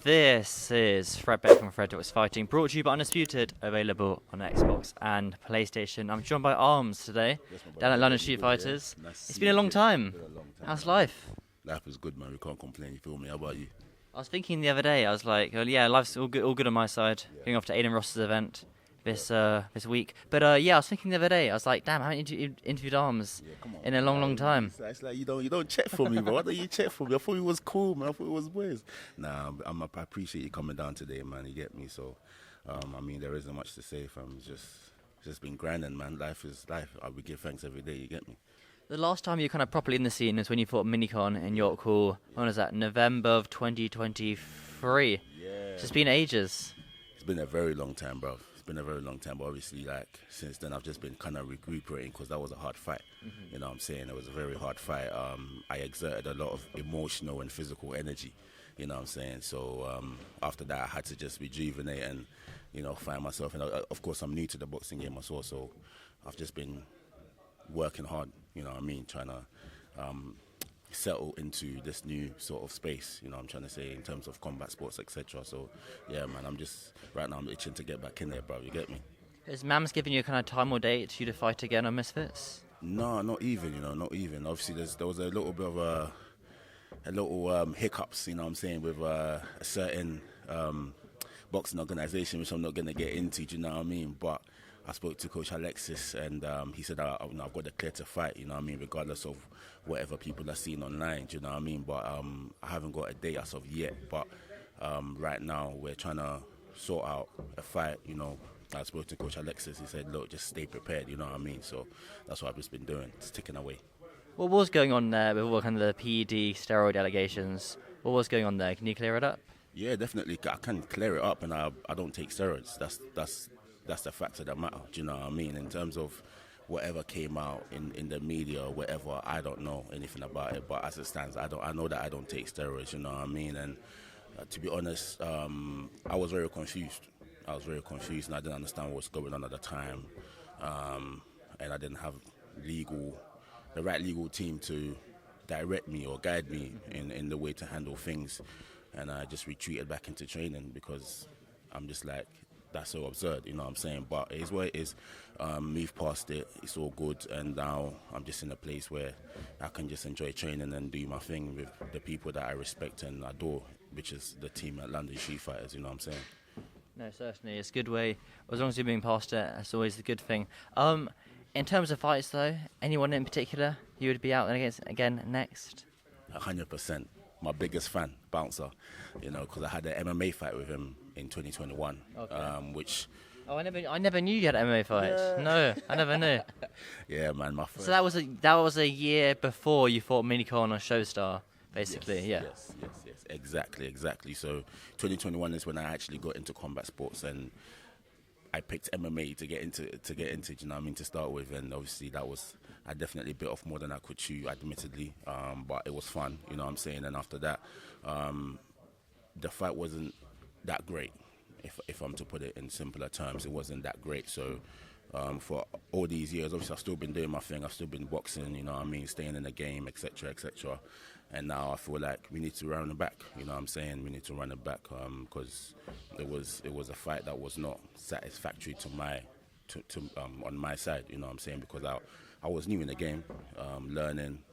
This is Fred Beck and Steroids Fighting, brought to you by Undisputed, available on Xbox and PlayStation. I'm joined by Armz today, down at London Street Fighters. It's been a long time. How's life? Life is good, man. We can't complain. You feel me? How about you? I was thinking the other day, I was like, well, yeah, life's all good on my side. Going off to Aiden Ross's event this week. But yeah, I was thinking the other day, I was like, damn, I haven't interviewed Armz in a long time. It's like you don't check for me, bro. Why don't you check for me? I thought it was cool, man. I thought it was boys. Nah, I appreciate you coming down today, man. You get me? So, I mean, there isn't much to say, fam. It's just been grinding, man. Life is life. We give thanks every day. You get me? The last time you were kind of properly in the scene is when you fought Minicon in York Hall. When was that? November of 2023. Yeah. It's been ages. It's been a very long time, bro. It's been a very long time, but obviously, like, since then, I've just been kind of recuperating because that was a hard fight. You know what I'm saying? It was a very hard fight. I exerted a lot of emotional and physical energy, you know what I'm saying? So after that, I had to just rejuvenate and, find myself. And of course, I'm new to the boxing game as well, so I've just been working hard, you know what I mean, trying to settle into this new sort of space, you know what I'm trying to say, in terms of combat sports, etc. So, yeah, man, right now I'm itching to get back in there, bro, you get me? Has Mams given you a kind of time or date for you to fight again on Misfits? No, not even. Obviously, there was a little bit of hiccups, you know what I'm saying, with a certain boxing organisation, which I'm not going to get into, do you know what I mean? But I spoke to Coach Alexis, and he said I've got the clear to fight, you know what I mean, regardless of whatever people are seeing online, do you know what I mean? But I haven't got a date as of yet, but right now we're trying to sort out a fight, you know. I spoke to Coach Alexis, he said, look, just stay prepared, you know what I mean? So that's what I've just been doing, just ticking away. What was going on there with all kind of the PED steroid allegations? What was going on there? Can you clear it up? Yeah, definitely. I can clear it up, and I don't take steroids. That's the fact of the matter, do you know what I mean? In terms of whatever came out in the media or whatever, I don't know anything about it, but as it stands, I know that I don't take steroids, you know what I mean? And to be honest, I was very confused. And I didn't understand what was going on at the time, and I didn't have the right legal team to direct me or guide me in the way to handle things, and I just retreated back into training because I'm just like, that's so absurd, you know what I'm saying? But it is what it is. Move past it, it's all good, and now I'm just in a place where I can just enjoy training and do my thing with the people that I respect and adore, which is the team at London Street Fighters, you know what I'm saying? No, certainly. It's a good way. As long as you're moving past it, that's always a good thing. In terms of fights, though, anyone in particular you would be out against again next? 100%. My biggest fan, Bouncer, you know, because I had an MMA fight with him in 2021, which... Oh, I never knew you had an MMA fight. Yeah. No, I never knew. Yeah, man, my first... So that was a year before you fought Minicon or Showstar, basically, yes, exactly. So 2021 is when I actually got into combat sports, and I picked MMA to get into, you know what I mean, to start with, and obviously I definitely bit off more than I could chew, admittedly, but it was fun, you know what I'm saying, and after that, the fight wasn't that great, if I'm to put it in simpler terms, it wasn't that great, so for all these years, obviously I've still been doing my thing, I've still been boxing, you know what I mean, staying in the game, etc., and now I feel like we need to run it back, you know what I'm saying, we need to run it back, because it was a fight that was not satisfactory on my side, you know what I'm saying, because I was new in the game, learning,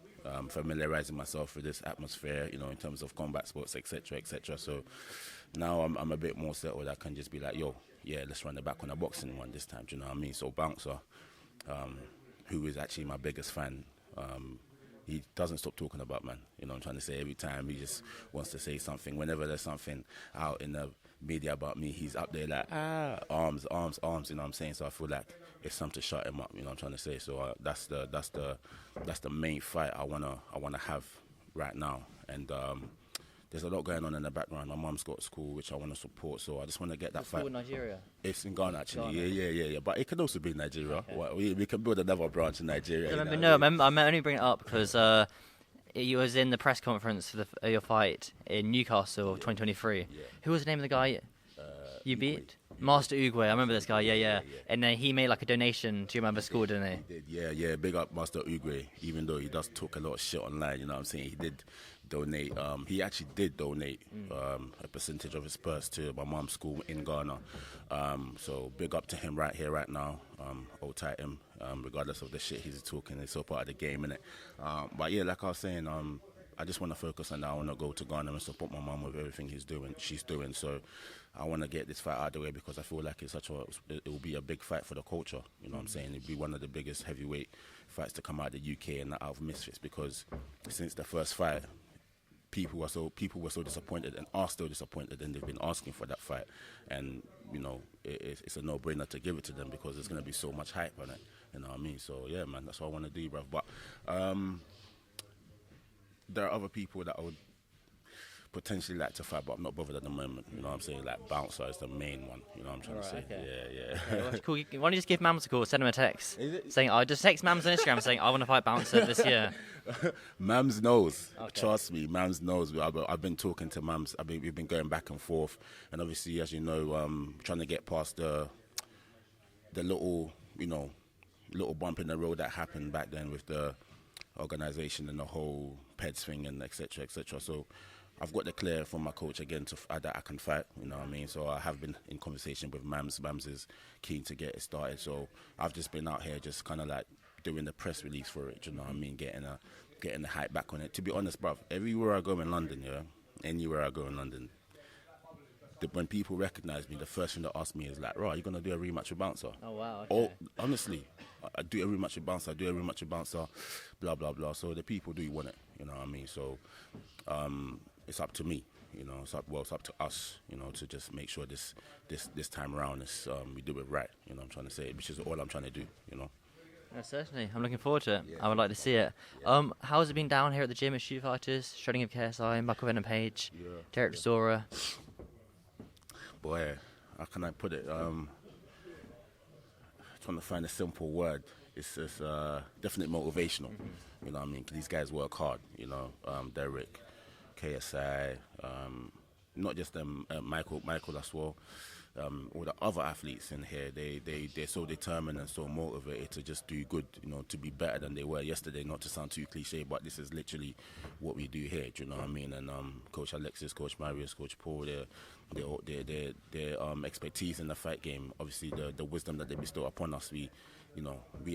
familiarizing myself with this atmosphere, you know, in terms of combat sports, etc. So now I'm a bit more settled. I can just be like, yo, yeah, let's run it back on a boxing one this time, do you know what I mean? So Bouncer, who is actually my biggest fan, he doesn't stop talking about, man. You know what I'm trying to say? Every time he just wants to say something. Whenever there's something out in the media about me, he's up there like, Armz, you know what I'm saying? So I feel like it's time to shut him up, you know what I'm trying to say? So that's the main fight I wanna have right now. And there's a lot going on in the background. My mum's got a school which I want to support, so I just want to get that fight. School in Nigeria? It's in Ghana, actually. Yeah. But it can also be in Nigeria. Okay. Well, we can build another branch in Nigeria. I'm only bringing it up because you was in the press conference for your fight in Newcastle 2023. Yeah. Who was the name of the guy you beat? Master Uguay. I remember this guy. Yeah. And then he made like a donation to your mother's school, didn't he? He did. Yeah. Big up Master Uguay. Even though he does talk a lot of shit online, you know what I'm saying? He did donate. He actually did donate a percentage of his purse to my mom's school in Ghana. So big up to him right here, right now. Hold tight him, regardless of the shit he's talking. It's all part of the game, innit? But yeah, like I was saying, I just want to focus on that. I want to go to Ghana and support my mum with everything she's doing. So I want to get this fight out of the way because I feel like it will be a big fight for the culture. You know what I'm saying? It'll be one of the biggest heavyweight fights to come out of the UK and not out of Misfits, because since the first fight, people were so disappointed and are still disappointed, and they've been asking for that fight. And you know, it's a no-brainer to give it to them because there's going to be so much hype on it. You know what I mean? So yeah, man, that's what I want to do, bruv. But there are other people that I would potentially like to fight, but I'm not bothered at the moment. You know what I'm saying? Like Bouncer is the main one. You know what I'm trying to say? Okay. Yeah. Yeah, cool. Why don't you just give Mams a call, send him a text, saying, "I just text Mams on Instagram saying I want to fight Bouncer this year." Mams knows. Okay. Trust me, Mams knows. I've been talking to Mams. We've been going back and forth, and obviously, as you know, trying to get past the little bump in the road that happened back then with the organisation and the whole PEDS thing and etc. So I've got the clear from my coach again that I can fight, you know what I mean? So I have been in conversation with Mams. Mams is keen to get it started. So I've just been out here just kind of like doing the press release for it, you know what I mean? Getting the hype back on it. To be honest, bruv, everywhere I go in London, anywhere I go in London, when people recognise me, the first thing they ask me is like, "Right, are you going to do a rematch with Bouncer?" Oh, wow. Okay. Oh, honestly, I do a rematch with Bouncer, blah, blah, blah. So the people do want it, you know what I mean? So it's up to me, you know, it's up to us, you know, to just make sure this time around we do it right, you know what I'm trying to say, which is all I'm trying to do, you know. Yeah, certainly. I'm looking forward to it. Yeah. I would like to see it. How has it been down here at the gym at Shoot Fighters? Shredding of KSI, Michael Venom Page, Derek Sora. Boy, how can I put it? Trying to find a simple word. It's just definitely motivational. You know what I mean? 'Cause these guys work hard. You know, Derek, KSI, not just them, Michael as well. All the other athletes in here, they're so determined and so motivated to just do good, you know, to be better than they were yesterday. Not to sound too cliche, but this is literally what we do here. Do you know what I mean? And Coach Alexis, Coach Marius, Coach Paul, their expertise in the fight game, obviously the wisdom that they bestow upon us, we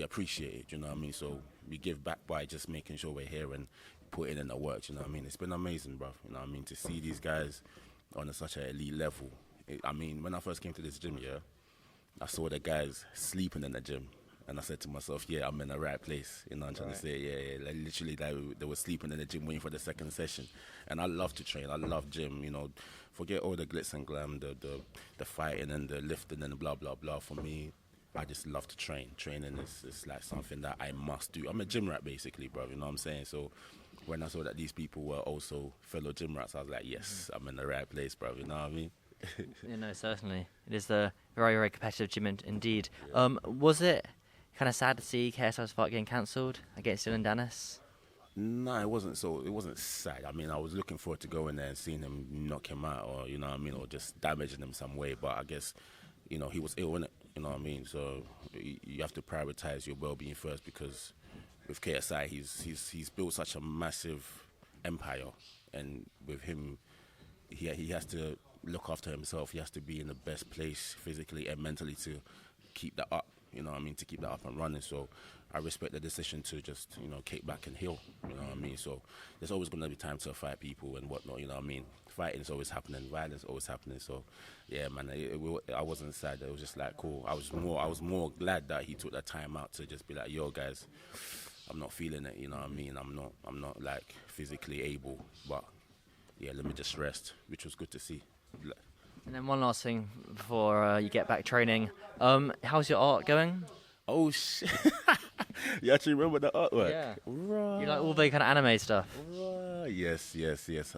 appreciate it. Do you know what I mean? So we give back by just making sure we're here and putting in the work. Do you know what I mean? It's been amazing, bruv. You know what I mean? To see these guys on such an elite level. I mean, when I first came to this gym, I saw the guys sleeping in the gym, and I said to myself, yeah, I'm in the right place. You know what I'm trying to say? Yeah. Like, literally, they were sleeping in the gym waiting for the second session. And I love to train. I love gym, you know. Forget all the glitz and glam, the fighting and the lifting and blah, blah, blah. For me, I just love to train. Training is like something that I must do. I'm a gym rat, basically, bro. You know what I'm saying? So when I saw that these people were also fellow gym rats, I was like, yes, I'm in the right place, bro. You know what I mean? You know, certainly. It is a very, very competitive gym indeed. Was it kind of sad to see KSI's fight getting cancelled against Dylan Dennis? No, it wasn't sad. I mean, I was looking forward to going there and seeing him knock him out, or, you know what I mean, or just damaging him some way. But I guess, you know, he was ill, innit? You know what I mean? So you have to prioritize your well-being first, because with KSI, he's built such a massive empire, and with him, he has to look after himself. He has to be in the best place physically and mentally to keep that up, you know what I mean, to keep that up and running. So I respect the decision to just, you know, kick back and heal, you know what I mean. So there's always going to be time to fight people and whatnot, you know what I mean. Fighting is always happening, violence is always happening. So yeah, man, I wasn't sad. It was just like, cool. I was more glad that he took that time out to just be like, yo guys, I'm not feeling it, you know what I mean. I'm not like physically able, but yeah, let me just rest, which was good to see. And then one last thing before you get back training. How's your art going? Oh, shit. You actually remember the artwork? Yeah. Right. You like all the kind of anime stuff? Right. Yes.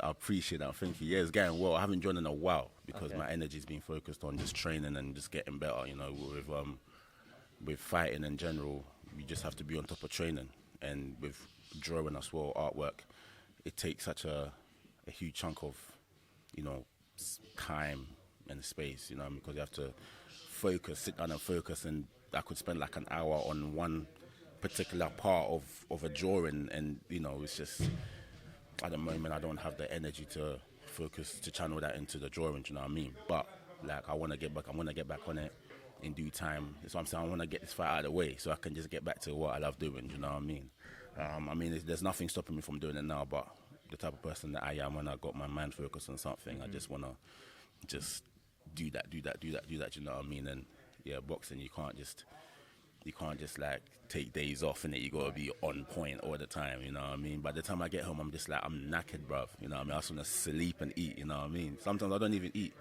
I appreciate that. Thank you. Yeah, it's going well. I haven't joined in a while because my energy's been focused on just training and just getting better. You know, with fighting in general, you just have to be on top of training. And with drawing as well, artwork, it takes such a huge chunk of, you know, time and space, you know, because you have to sit down and focus, and I could spend like an hour on one particular part of a drawing, and you know, it's just at the moment I don't have the energy to focus to channel that into the drawing. Do you know what I mean? But like I want to get back. I'm gonna get back on it in due time. That's what I'm saying. I want to get this fight out of the way so I can just get back to what I love doing. Do you know what I mean? There's nothing stopping me from doing it now. But the type of person that I am, when I got my mind focused on something, I just wanna just do that. Do you know what I mean? And yeah, boxing, you can't just like take days off in it. You gotta be on point all the time. You know what I mean? By the time I get home, I'm just like I'm knackered, bruv. You know what I mean? I just wanna sleep and eat. You know what I mean? Sometimes I don't even eat.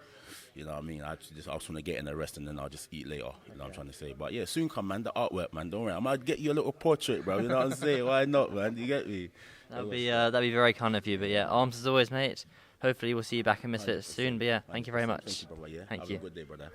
You know what I mean? I just want to get in the rest and then I'll just eat later. You know what I'm trying to say? But yeah, soon come, man. The artwork, man. Don't worry. I might get you a little portrait, bro. You know what I'm saying? Why not, man? You get me? That'd be very kind of you. But yeah, Armz as always, mate. Hopefully we'll see you back in Misfits soon. But yeah, thank you very much. Thank you, brother. Yeah. Thank you. Have a good day, brother.